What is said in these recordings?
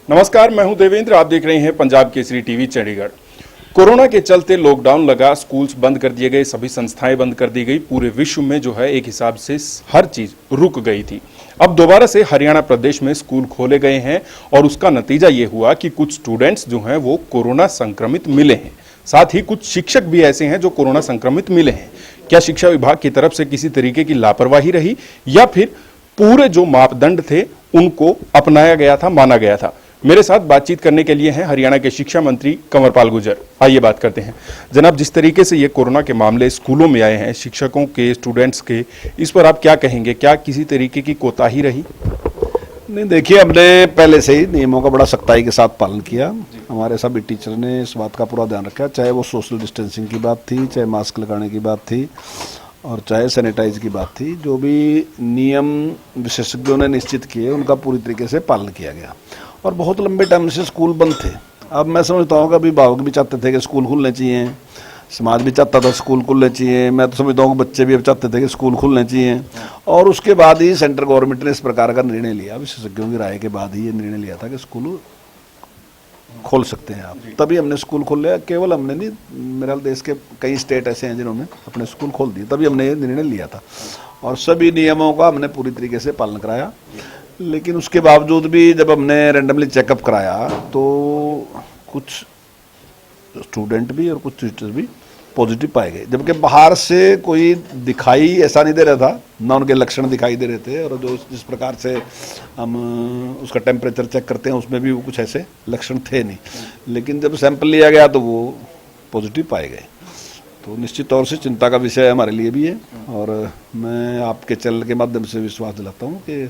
नमस्कार, मैं हूं देवेंद्र। आप देख रहे हैं पंजाब केसरी टीवी चंडीगढ़। कोरोना के चलते लॉकडाउन लगा, स्कूल्स बंद कर दिए गए, सभी संस्थाएं बंद कर दी गई। पूरे विश्व में जो है एक हिसाब से हर चीज रुक गई थी। अब दोबारा से हरियाणा प्रदेश में स्कूल खोले गए हैं और उसका नतीजा ये हुआ कि कुछ स्टूडेंट्स जो हैं वो कोरोना संक्रमित मिले हैं। साथ ही कुछ शिक्षक भी ऐसे हैं जो कोरोना संक्रमित मिले हैं। क्या शिक्षा विभाग की तरफ से किसी तरीके की लापरवाही रही या फिर पूरे जो मापदंड थे उनको अपनाया गया था, माना गया था? मेरे साथ बातचीत करने के लिए हैं हरियाणा के शिक्षा मंत्री कंवरपाल गुर्जर। आइए बात करते हैं। जनाब, जिस तरीके से ये कोरोना के मामले स्कूलों में आए हैं, शिक्षकों के, स्टूडेंट्स के, इस पर आप क्या कहेंगे? क्या किसी तरीके की कोताही रही? नहीं, देखिए, हमने पहले से ही नियमों का बड़ा सख्ताई के साथ पालन किया। हमारे सभी टीचर ने इस बात का पूरा ध्यान रखा, चाहे वो सोशल डिस्टेंसिंग की बात थी, चाहे मास्क लगाने की बात थी और चाहे सैनिटाइज की बात थी। जो भी नियम विशेषज्ञों ने निश्चित किए उनका पूरी तरीके से पालन किया गया और बहुत लंबे टाइम से स्कूल बंद थे। अब मैं समझता हूँ कि अभिभावक भी चाहते थे कि स्कूल खुलने चाहिए, समाज भी चाहता था स्कूल खुलने चाहिए। मैं तो समझता हूँ कि बच्चे भी अब चाहते थे कि स्कूल खुलने चाहिए और उसके बाद ही सेंट्रल गवर्नमेंट ने इस प्रकार का निर्णय लिया, विशेषज्ञों की राय के बाद ही ये निर्णय लिया था कि स्कूल खोल सकते हैं आप। तभी हमने स्कूल खोल लिया। केवल हमने नहीं, मेरा देश के कई स्टेट ऐसे हैं जिन्होंने अपने स्कूल खोल दिए, तभी हमने ये निर्णय लिया था और सभी नियमों का हमने पूरी तरीके से पालन कराया। लेकिन उसके बावजूद भी जब हमने रैंडमली चेकअप कराया तो कुछ स्टूडेंट भी और कुछ टीचर्स भी पॉजिटिव पाए गए, जबकि बाहर से कोई दिखाई ऐसा नहीं दे रहा था, ना उनके लक्षण दिखाई दे रहे थे और जो जिस प्रकार से हम उसका टेम्परेचर चेक करते हैं उसमें भी वो कुछ ऐसे लक्षण थे नहीं। लेकिन जब सैंपल लिया गया तो वो पॉजिटिव पाए गए। तो निश्चित तौर से चिंता का विषय हमारे लिए भी है और मैं आपके चैनल के माध्यम से विश्वास दिलाता हूँ कि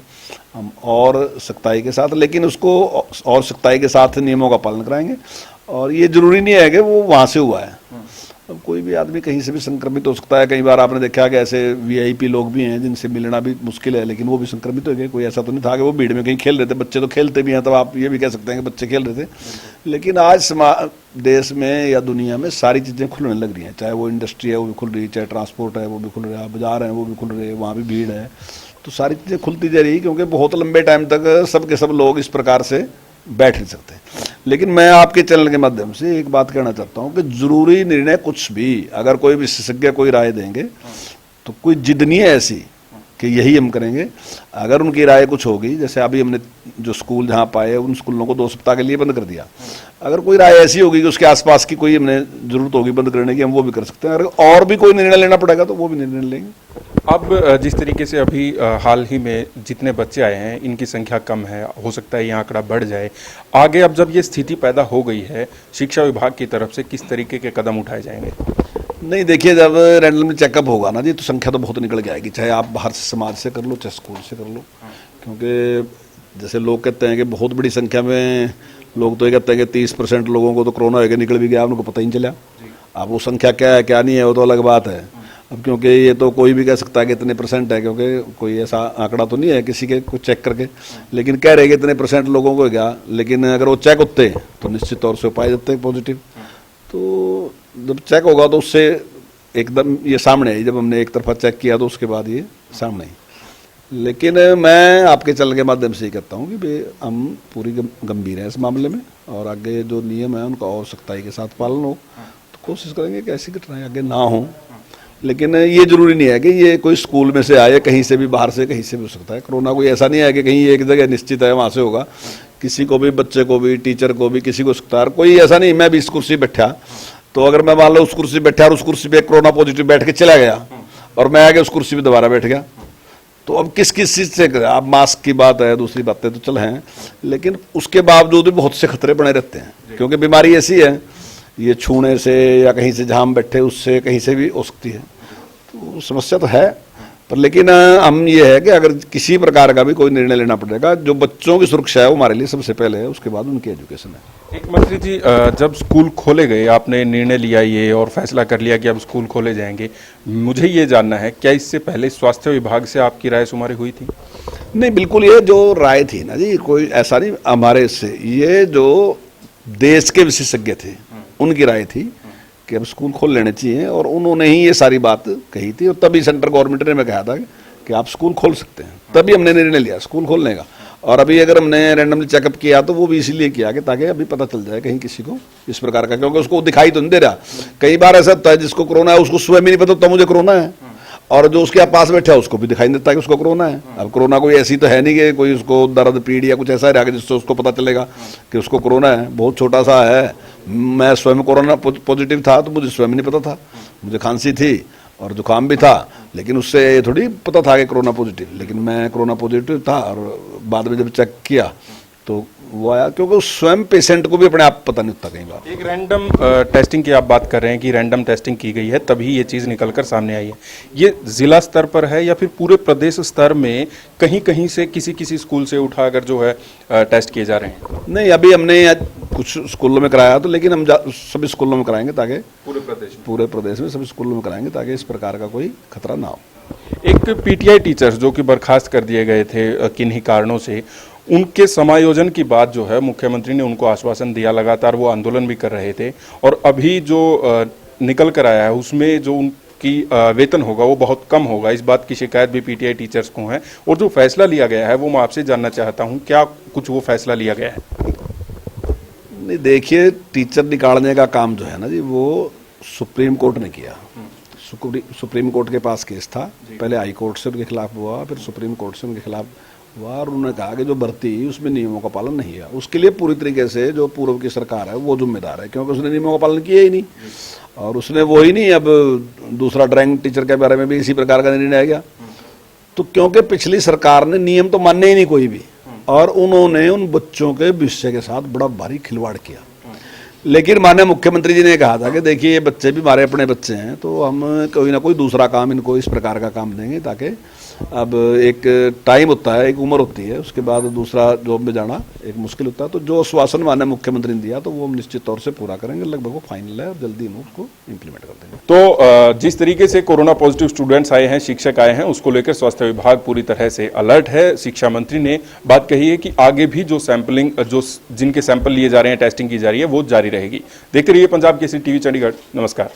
हम और सख्ताई के साथ, लेकिन उसको और सख्ताई के साथ नियमों का पालन कराएंगे। और ये जरूरी नहीं है कि वो वहाँ से हुआ है, अब कोई भी आदमी कहीं से भी संक्रमित हो सकता है। कई बार आपने देखा कि ऐसे वीआईपी लोग भी हैं जिनसे मिलना भी मुश्किल है, लेकिन वो भी संक्रमित हो गए। कोई ऐसा तो नहीं था कि वो भीड़ में कहीं खेल रहे थे, बच्चे तो खेलते भी हैं, तब आप ये भी कह सकते हैं कि बच्चे खेल रहे थे। लेकिन आज देश में या दुनिया में सारी चीज़ें खुलने लग रही हैं, चाहे वो इंडस्ट्री है वो भी खुल रही है, चाहे ट्रांसपोर्ट है वो भी खुल रहा है, बाजार हैं वो भी खुल रहे हैं, वहाँ भी भीड़ है। तो सारी चीज़ें खुलती जा रही है क्योंकि बहुत लंबे टाइम तक सब के सब लोग इस प्रकार से बैठ नहीं सकते। लेकिन मैं आपके चैनल के माध्यम से एक बात कहना चाहता हूँ कि जरूरी निर्णय कुछ भी अगर कोई विशेषज्ञ कोई राय देंगे तो कोई जिद नहीं है ऐसी कि यही हम करेंगे। अगर उनकी राय कुछ होगी, जैसे अभी हमने जो स्कूल जहाँ पाए उन स्कूलों को 2 सप्ताह के लिए बंद कर दिया, अगर कोई राय ऐसी होगी कि उसके आसपास की कोई हमने जरूरत होगी बंद करने की, हम वो भी कर सकते हैं। अगर और भी कोई निर्णय लेना पड़ेगा तो वो भी निर्णय लेंगे। अब जिस तरीके से अभी हाल ही में जितने बच्चे आए हैं इनकी संख्या कम है, हो सकता है ये आंकड़ा बढ़ जाए आगे। अब जब ये स्थिति पैदा हो गई है, शिक्षा विभाग की तरफ से किस तरीके के कदम उठाए जाएंगे? नहीं, देखिए, जब रैंडमली चेकअप होगा ना जी तो संख्या तो बहुत निकल के आएगी, चाहे आप बाहर से समाज से कर लो चाहे स्कूल से कर लो। क्योंकि जैसे लोग कहते हैं कि बहुत बड़ी संख्या में लोग तो ये कहते हैं कि 30% लोगों को तो कोरोना होकर निकल भी गया, उनको पता ही नहीं चला। अब वो संख्या क्या है क्या नहीं है वो तो अलग बात है। अब क्योंकि ये तो कोई भी कह सकता है कि इतने % है, क्योंकि कोई ऐसा आंकड़ा तो नहीं है किसी के कुछ चेक करके, लेकिन कह रहे कि इतने % लोगों को हो गया। लेकिन अगर वो चेक होते तो निश्चित तौर से पाए जाते हैं पॉजिटिव। तो जब चेक होगा तो उससे एकदम ये सामने आई, जब हमने एक तरफा चेक किया तो उसके बाद ये सामने आई। लेकिन मैं आपके चैनल के माध्यम से ही कहता हूँ कि हम पूरी गंभीर हैं इस मामले में और आगे जो नियम है उनका और सख्ताई के साथ पालन हो तो कोशिश करेंगे कि ऐसी घटनाएं आगे ना हो। लेकिन ये जरूरी नहीं है कि ये कोई स्कूल में से आए, कहीं से भी बाहर से कहीं से भी हो सकता है। कोरोना कोई ऐसा नहीं है कि कहीं एक जगह निश्चित है वहाँ से होगा, किसी को भी, बच्चे को भी, टीचर को भी, किसी को सकता है। कोई ऐसा नहीं, मैं भी इस कुर्सी बैठा तो अगर मैं मान लो उस कुर्सी बैठा और उस कुर्सी पे कोरोना पॉजिटिव बैठ के चला गया और मैं आगे उस कुर्सी पे दोबारा बैठ गया, तो अब किस किस चीज़ से करें? आप मास्क की बात है, दूसरी बातें तो चल हैं, लेकिन उसके बावजूद भी बहुत से खतरे बने रहते हैं क्योंकि बीमारी ऐसी है, ये छूने से या कहीं से जहाँ हम बैठे उससे कहीं से भी हो सकती है। तो समस्या तो है, पर लेकिन हम ये है कि अगर किसी प्रकार का भी कोई निर्णय लेना पड़ेगा, जो बच्चों की सुरक्षा है वो हमारे लिए सबसे पहले है, उसके बाद उनकी एजुकेशन है। एक मंत्री जी, जब स्कूल खोले गए आपने निर्णय लिया ये और फैसला कर लिया कि अब स्कूल खोले जाएंगे, मुझे ये जानना है क्या इससे पहले स्वास्थ्य विभाग से आपकी राय शुमारी हुई थी? नहीं, बिल्कुल, ये जो राय थी ना जी, कोई ऐसा नहीं हमारे से, ये जो देश के विशेषज्ञ थे उनकी राय थी कि अब स्कूल खोल लेने चाहिए और उन्होंने ही ये सारी बात कही थी। और तभी सेंट्रल गवर्नमेंट ने मैं कहा था कि आप स्कूल खोल सकते हैं, तभी हमने निर्णय लिया स्कूल खोलने का। और अभी अगर हमने रैंडमली चेकअप किया तो वो भी इसीलिए किया कि ताकि अभी पता चल जाए कहीं किसी को इस प्रकार का, क्योंकि उसको दिखाई तो नहीं दे रहा। कई बार ऐसा होता है जिसको कोरोना है उसको स्वयं ही नहीं पता होता मुझे कोरोना है, और जो उसके पास बैठा है उसको भी दिखाई नहीं देता कि उसको कोरोना है। अब कोरोना कोई ऐसी तो है नहीं कि कोई उसको दर्द पीड़ या कुछ ऐसा रहेगा जिससे उसको पता चलेगा कि उसको कोरोना है। बहुत छोटा सा है। मैं स्वयं कोरोना पॉजिटिव था तो मुझे स्वयं नहीं पता था, मुझे खांसी थी और जुकाम भी था, लेकिन उससे ये थोड़ी पता था कि कोरोना पॉजिटिव। लेकिन मैं कोरोना पॉजिटिव था और बाद में जब चेक किया तो वो आया, क्योंकि उस स्वयं पेशेंट को भी अपने आप पता नहीं होता कई बार। एक रैंडम टेस्टिंग की आप बात कर रहे हैं कि रैंडम टेस्टिंग की गई है तभी ये चीज़ निकलकर सामने आई है। ये जिला स्तर पर है या फिर पूरे प्रदेश स्तर में कहीं कहीं से किसी स्कूल से उठाकर जो है टेस्ट किए जा रहे हैं? नहीं, अभी हमने आज कुछ स्कूलों में कराया तो, लेकिन हम सभी स्कूलों में कराएंगे ताकि पूरे प्रदेश में सभी स्कूलों में कराएंगे ताकि इस प्रकार का कोई खतरा ना हो। एक पीटीआई टीचर्स जो कि बर्खास्त कर दिए गए थे किन्हीं कारणों से, उनके समायोजन की बात जो है मुख्यमंत्री ने उनको आश्वासन दिया, लगातार वो आंदोलन भी कर रहे थे, और अभी जो निकल कर आया है उसमें जो उनकी वेतन होगा वो बहुत कम होगा। इस बात की शिकायत भी पीटीआई टीचर्स को है, और जो फैसला लिया गया है वो मैं आपसे जानना चाहता हूँ, क्या कुछ वो फैसला लिया गया है? नहीं, देखिए, टीचर निकालने का काम जो है ना जी, वो सुप्रीम कोर्ट ने किया। सुप्रीम कोर्ट के पास केस था, पहले हाई कोर्ट से उनके खिलाफ हुआ, फिर सुप्रीम कोर्ट से उनके खिलाफ हुआ, और उन्होंने कहा कि जो भर्ती उसमें नियमों का पालन नहीं है। उसके लिए पूरी तरीके से जो पूर्व की सरकार है वो जिम्मेदार है, क्योंकि उसने नियमों का पालन किया ही नहीं, और उसने वो ही नहीं। अब दूसरा ड्राइंग टीचर के बारे में भी इसी प्रकार का निर्णय आ गया। तो क्योंकि पिछली सरकार ने नियम तो माने ही नहीं कोई भी, और उन्होंने उन बच्चों के विषय के साथ बड़ा भारी खिलवाड़ किया। लेकिन माननीय मुख्यमंत्री जी ने कहा था कि देखिए, ये बच्चे भी हमारे अपने बच्चे हैं, तो हम कोई ना कोई दूसरा काम इनको इस प्रकार का काम देंगे, ताकि अब एक टाइम होता है, एक उम्र होती है, उसके बाद दूसरा जॉब में जाना एक मुश्किल होता है। तो जो आश्वासन माननीय मुख्यमंत्री ने दिया तो वो हम निश्चित तौर से पूरा करेंगे, लगभग वो फाइनल है, और जल्दी हम उसको इम्प्लीमेंट कर देंगे। तो जिस तरीके से कोरोना पॉजिटिव स्टूडेंट्स आए हैं, शिक्षक आए हैं, उसको लेकर स्वास्थ्य विभाग पूरी तरह से अलर्ट है। शिक्षा मंत्री ने बात कही है कि आगे भी जो सैंपलिंग, जो जिनके सैंपल लिए जा रहे हैं, टेस्टिंग की जा रही है, वो जारी रहेगी। देखते रहिए पंजाब केसरी टीवी चंडीगढ़। नमस्कार।